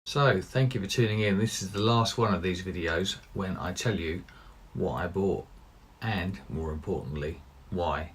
So thank you for tuning in. This is the last one of these videos when I tell you what I bought and, more importantly, why.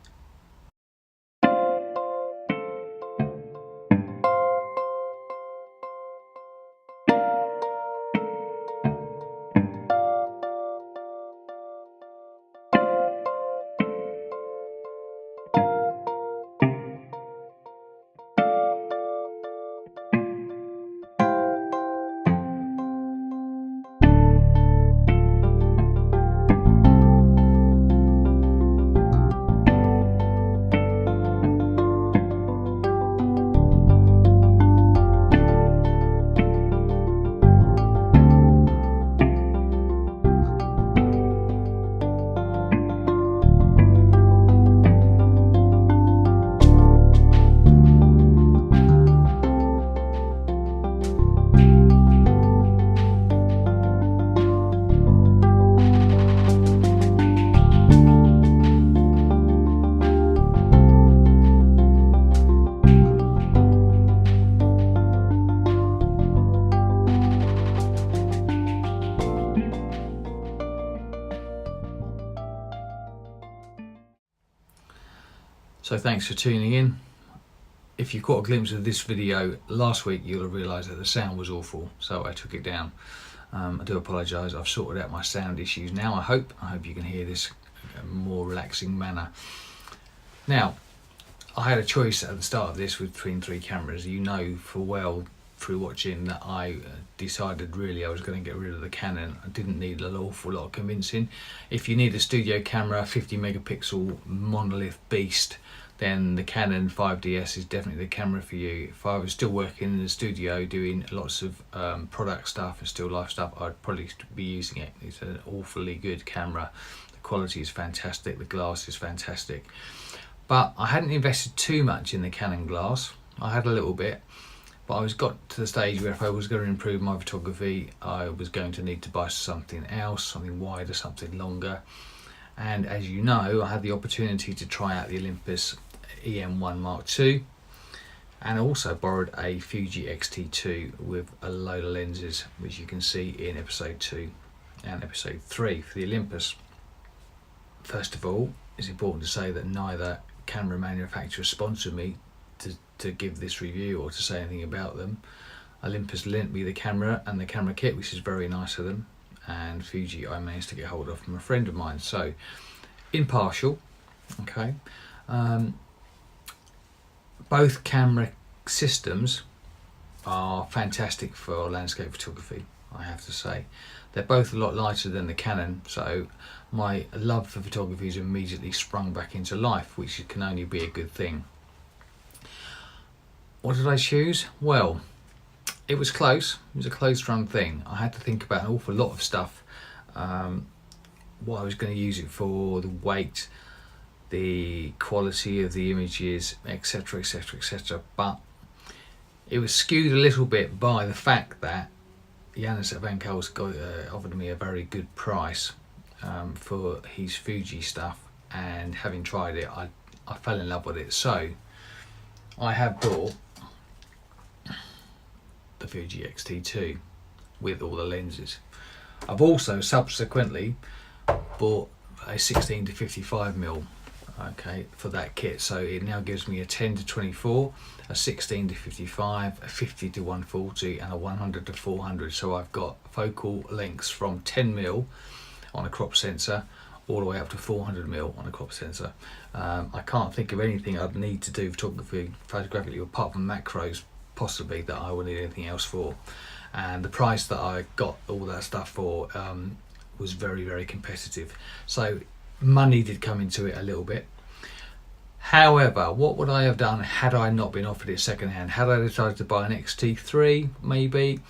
So thanks for tuning in. If you caught a glimpse of this video last week, you'll have realised that the sound was awful, so I took it down. I do apologise. I've sorted out my sound issues now. I hope you can hear this in a more relaxing manner. Now, I had a choice at the start of this between three cameras. You know full well through watching that I decided really I was going to get rid of the Canon. I didn't need an awful lot of convincing. If you need a studio camera, 50 megapixel monolith beast, then the Canon 5DS is definitely the camera for you. If I was still working in the studio doing lots of product stuff and still life stuff, I'd probably be using it. It's an awfully good camera. The quality is fantastic, the glass is fantastic. But I hadn't invested too much in the Canon glass. I had a little bit, but I got to the stage where if I was going to improve my photography, I was going to need to buy something else, something wider, something longer. And as you know, I had the opportunity to try out the Olympus E-M1 Mark II, and also borrowed a Fuji X-T2 with a load of lenses, which you can see in episode 2 and episode 3 for the Olympus. First of all, it's important to say that neither camera manufacturer sponsored me to give this review or to say anything about them. Olympus lent me the camera and the camera kit, which is very nice of them, and Fuji I managed to get hold of from a friend of mine. So impartial, okay. Both camera systems are fantastic for landscape photography, I have to say. They're both a lot lighter than the Canon, so my love for photography has immediately sprung back into life, which can only be a good thing. What did I choose? Well, it was close. It was a close run thing. I had to think about an awful lot of stuff, what I was going to use it for, the weight, the quality of the images, etc, etc, etc. But it was skewed a little bit by the fact that Janis at Van Kals offered me a very good price for his Fuji stuff, and having tried it, I fell in love with it. So I have bought the Fuji X-T2 with all the lenses. I've also subsequently bought a 16 to 55mm, okay, for that kit. So it now gives me a 10 to 24, a 16 to 55, a 50 to 140, and a 100 to 400. So I've got focal lengths from 10mm on a crop sensor all the way up to 400mm on a crop sensor. I can't think of anything I'd need to do photographically apart from macros, possibly, that I would need anything else for. And the price that I got all that stuff for was very, very competitive. So money did come into it a little bit. However, what would I have done had I not been offered it second hand? Had I decided to buy an X-T3 maybe,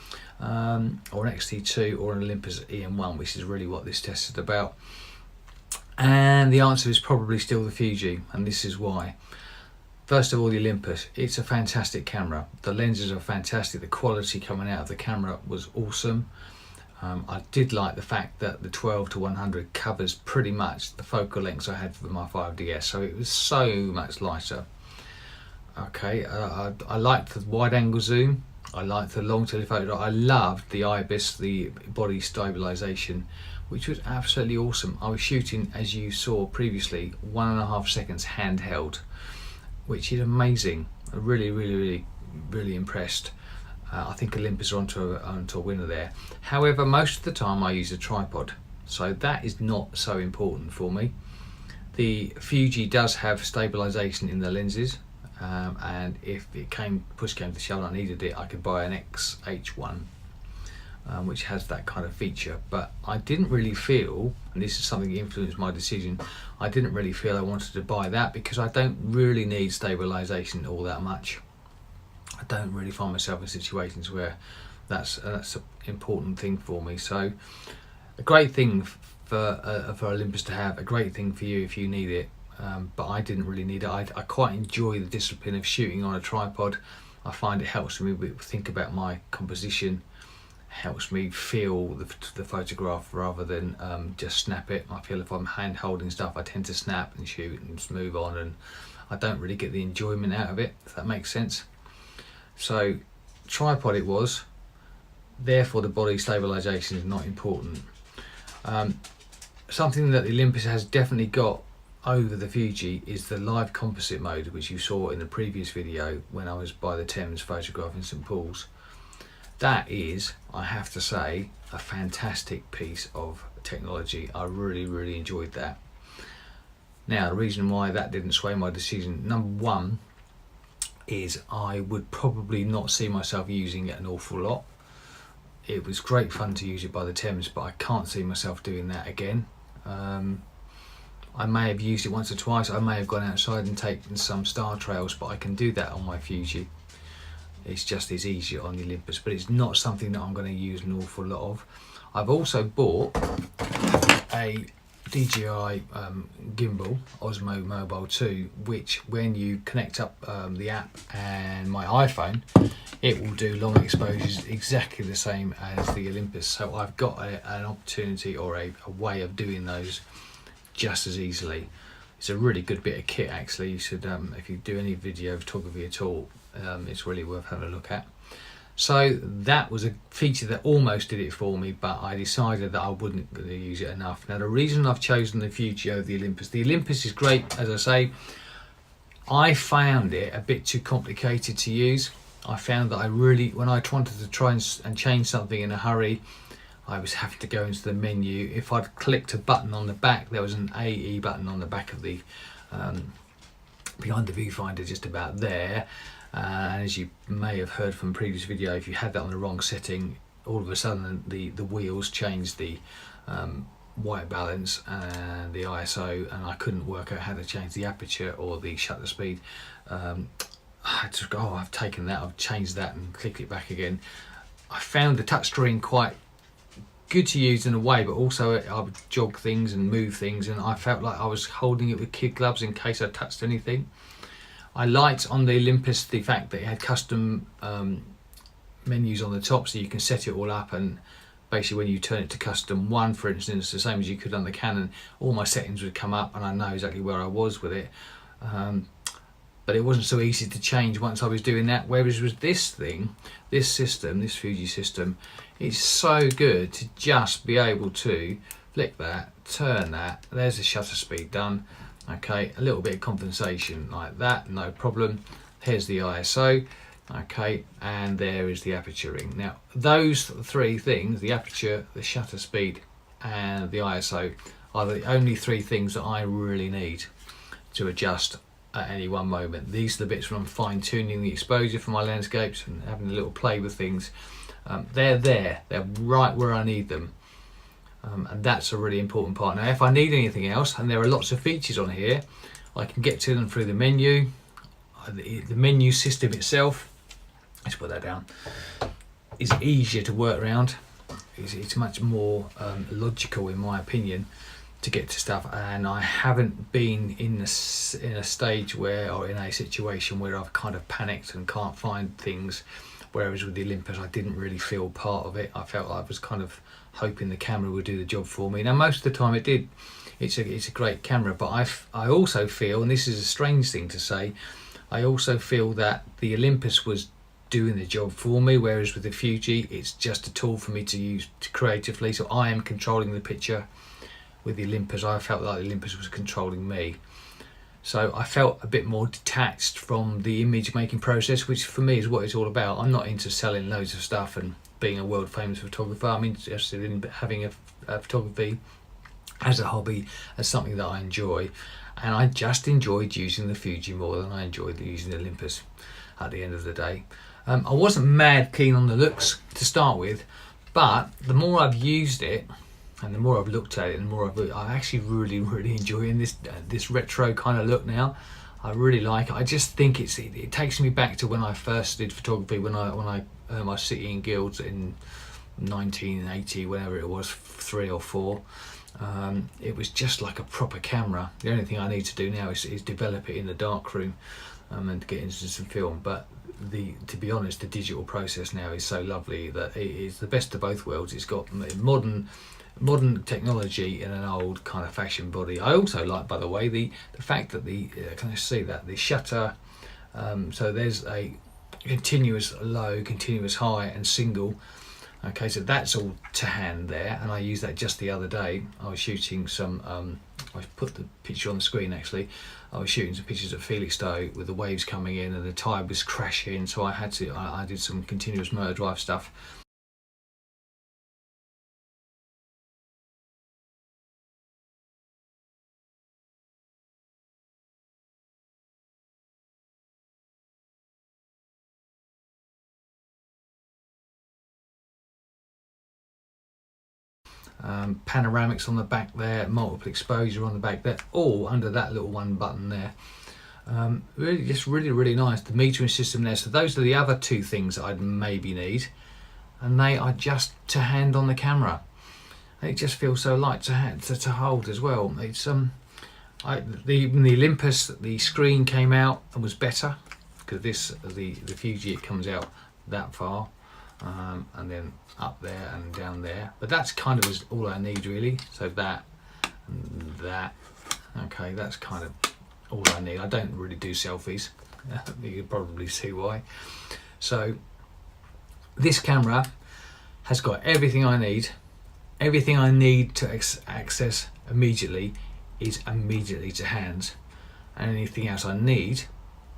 or an X-T2, or an Olympus E-M1, which is really what this test is about? And the answer is probably still the Fuji, and this is why. First of all, the Olympus, it's a fantastic camera. The lenses are fantastic. The quality coming out of the camera was awesome. I did like the fact that the 12 to 100 covers pretty much the focal lengths I had for my 5DS, so it was so much lighter. Okay, I liked the wide angle zoom. I liked the long telephoto. I loved the IBIS, the body stabilization, which was absolutely awesome. I was shooting, as you saw previously, 1.5 seconds handheld, which is amazing. I'm really impressed. I think Olympus are onto a winner there. However, most of the time I use a tripod, so that is not so important for me. The Fuji does have stabilization in the lenses, and if push came to shove and I needed it, I could buy an XH1, which has that kind of feature. But I didn't really feel, and this is something that influenced my decision, I didn't really feel I wanted to buy that because I don't really need stabilization all that much. I don't really find myself in situations where that's an important thing for me. So a great thing for Olympus to have, a great thing for you if you need it, but I didn't really need it. I quite enjoy the discipline of shooting on a tripod. I find it helps me think about my composition, helps me feel the photograph rather than just snap it. I feel if I'm hand holding stuff, I tend to snap and shoot and just move on, and I don't really get the enjoyment out of it, if that makes sense. So tripod it was, therefore the body stabilization is not important. Something that the Olympus has definitely got over the Fuji is the live composite mode, which you saw in the previous video when I was by the Thames photographing St Paul's. That is, I have to say, a fantastic piece of technology. I really enjoyed that. Now, the reason why that didn't sway my decision, number one, is I would probably not see myself using it an awful lot. It was great fun to use it by the Thames, but I can't see myself doing that again. I may have used it once or twice. I may have gone outside and taken some star trails, but I can do that on my Fuji. It's just as easier on the Olympus, but it's not something that I'm going to use an awful lot of. I've also bought a DJI gimbal, Osmo Mobile 2, which when you connect up the app and my iPhone, it will do long exposures exactly the same as the Olympus. So I've got an opportunity or a way of doing those just as easily. It's a really good bit of kit actually. You should, if you do any video photography at all, it's really worth having a look at. So that was a feature that almost did it for me, but I decided that I wouldn't use it enough. Now the reason I've chosen the Fuji over the Olympus is great, as I say. I found it a bit too complicated to use. I found that when I wanted to try and change something in a hurry, I was having to go into the menu. If I'd clicked a button on the back, there was an AE button on the back of the behind the viewfinder, just about there. And as you may have heard from a previous video, if you had that on the wrong setting, all of a sudden the wheels changed the white balance and the ISO, and I couldn't work out how to change the aperture or the shutter speed. I had to go, I've taken that, I've changed that and click it back again. I found the touchscreen quite good to use in a way, but also I would jog things and move things, and I felt like I was holding it with kid gloves in case I touched anything. I liked on the Olympus the fact that it had custom menus on the top, so you can set it all up, and basically when you turn it to custom 1, for instance, the same as you could on the Canon, all my settings would come up and I know exactly where I was with it. But it wasn't so easy to change once I was doing that, whereas with this thing, this system, this Fuji system, it's so good to just be able to flick that, turn that, there's the shutter speed done. Okay, a little bit of compensation like that, no problem. Here's the ISO, okay, and there is the aperture ring. Now, those three things, the aperture, the shutter speed, and the ISO, are the only three things that I really need to adjust at any one moment. These are the bits when I'm fine-tuning the exposure for my landscapes and having a little play with things. They're there, they're right where I need them. And that's a really important part. Now if I need anything else, and there are lots of features on here, I can get to them through the menu. The menu system itself, let's put that down, is easier to work around. It's much more logical in my opinion to get to stuff, and I haven't been in a stage where, or in a situation where I've kind of panicked and can't find things, whereas with the Olympus I didn't really feel part of it. I felt like I was kind of hoping the camera would do the job for me. Now most of the time it did. It's a great camera, but I also feel, and this is a strange thing to say, I also feel that the Olympus was doing the job for me, whereas with the Fuji it's just a tool for me to use creatively. So I am controlling the picture. With the Olympus, I felt like the Olympus was controlling me. So I felt a bit more detached from the image making process, which for me is what it's all about. I'm not into selling loads of stuff and being a world famous photographer. I'm interested in having a photography as a hobby, as something that I enjoy. And I just enjoyed using the Fuji more than I enjoyed using the Olympus at the end of the day. I wasn't mad keen on the looks to start with, but the more I've used it, and the more I've looked at it, and the more I actually really enjoying this retro kind of look now. I really like it. I just think it takes me back to when I first did photography, when I earned my City and Guilds in 1980, whenever it was, 3 or 4. It was just like a proper camera. The only thing I need to do now is develop it in the darkroom and get into some film. But to be honest, the digital process now is so lovely that it is the best of both worlds. It's got modern technology in an old kind of fashion body. I also like, by the way, the fact that can I see that the shutter, so there's a continuous low, continuous high and single. Okay, so that's all to hand there, and I used that just the other day. I was shooting some I put the picture on the screen actually. I was shooting some pictures at Felixstowe with the waves coming in and the tide was crashing, so I did some continuous motor drive stuff. Panoramics on the back there, multiple exposure on the back there, all under that little one button there. Really nice. The metering system there. So those are the other two things that I'd maybe need, and they are just to hand on the camera. It just feels so light to hold as well. It's the Olympus, the screen came out and was better, because the Fuji, it comes out that far. And then up there and down there, but that's kind of all I need really. So that and that, okay, that's kind of all I need. I don't really do selfies. You can probably see why. So this camera has got everything I need. Everything I need to access immediately is immediately to hand, and anything else I need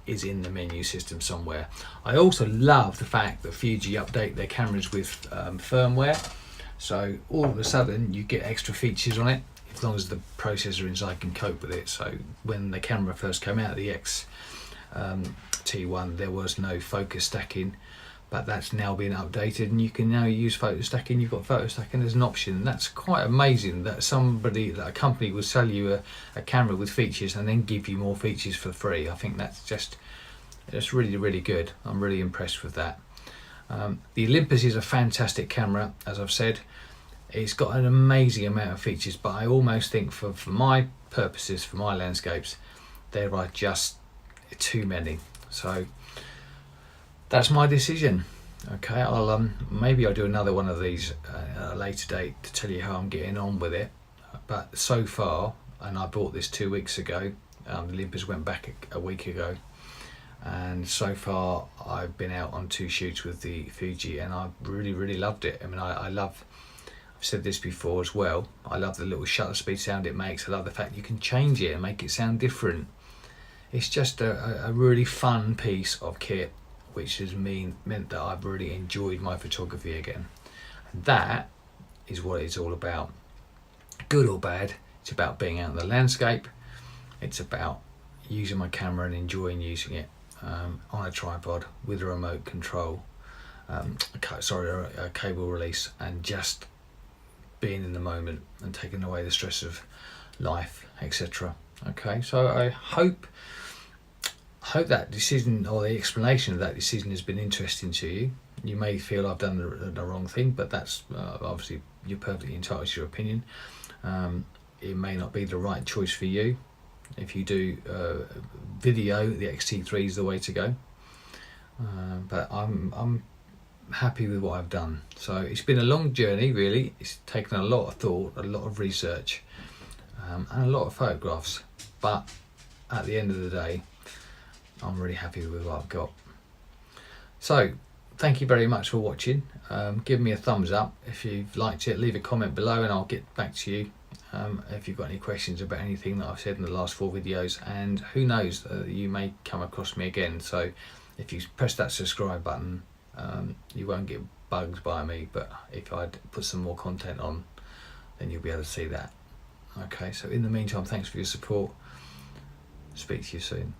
is in the menu system somewhere. I also love the fact that Fuji update their cameras with firmware, so all of a sudden you get extra features on it as long as the processor inside can cope with it. So when the camera first came out, the X-T1, there was no focus stacking, but that's now been updated and you can now use photo stacking. You've got photo stacking as an option, and that's quite amazing that a company will sell you a camera with features and then give you more features for free. I think that's really good. I'm really impressed with that. The Olympus is a fantastic camera, as I've said. It's got an amazing amount of features, but I almost think for my purposes, for my landscapes, there are just too many. So that's my decision. Okay, maybe I'll do another one of these at a later date to tell you how I'm getting on with it. But so far, and I bought this 2 weeks ago, the Olympus went back a week ago, and so far I've been out on 2 shoots with the Fuji and I've really loved it. I mean, I've said this before as well, I love the little shutter speed sound it makes. I love the fact you can change it and make it sound different. It's just a really fun piece of kit, which has meant that I've really enjoyed my photography again. And that is what it's all about. Good or bad, it's about being out in the landscape. It's about using my camera and enjoying using it on a tripod with a remote control, a cable release, and just being in the moment and taking away the stress of life, etc. Okay, so I hope that decision, or the explanation of that decision, has been interesting to you. You may feel I've done the wrong thing, but that's obviously, you're perfectly entitled to your opinion. It may not be the right choice for you. If you do video, the X-T3 is the way to go. But I'm happy with what I've done. So it's been a long journey really. It's taken a lot of thought, a lot of research, and a lot of photographs. But at the end of the day, I'm really happy with what I've got. So thank you very much for watching. Give me a thumbs up if you've liked it, leave a comment below and I'll get back to you if you've got any questions about anything that I've said in the last 4 videos, and who knows, you may come across me again. So if you press that subscribe button, you won't get bugged by me, but if I put some more content on, then you'll be able to see that. Okay, so in the meantime, thanks for your support. Speak to you soon.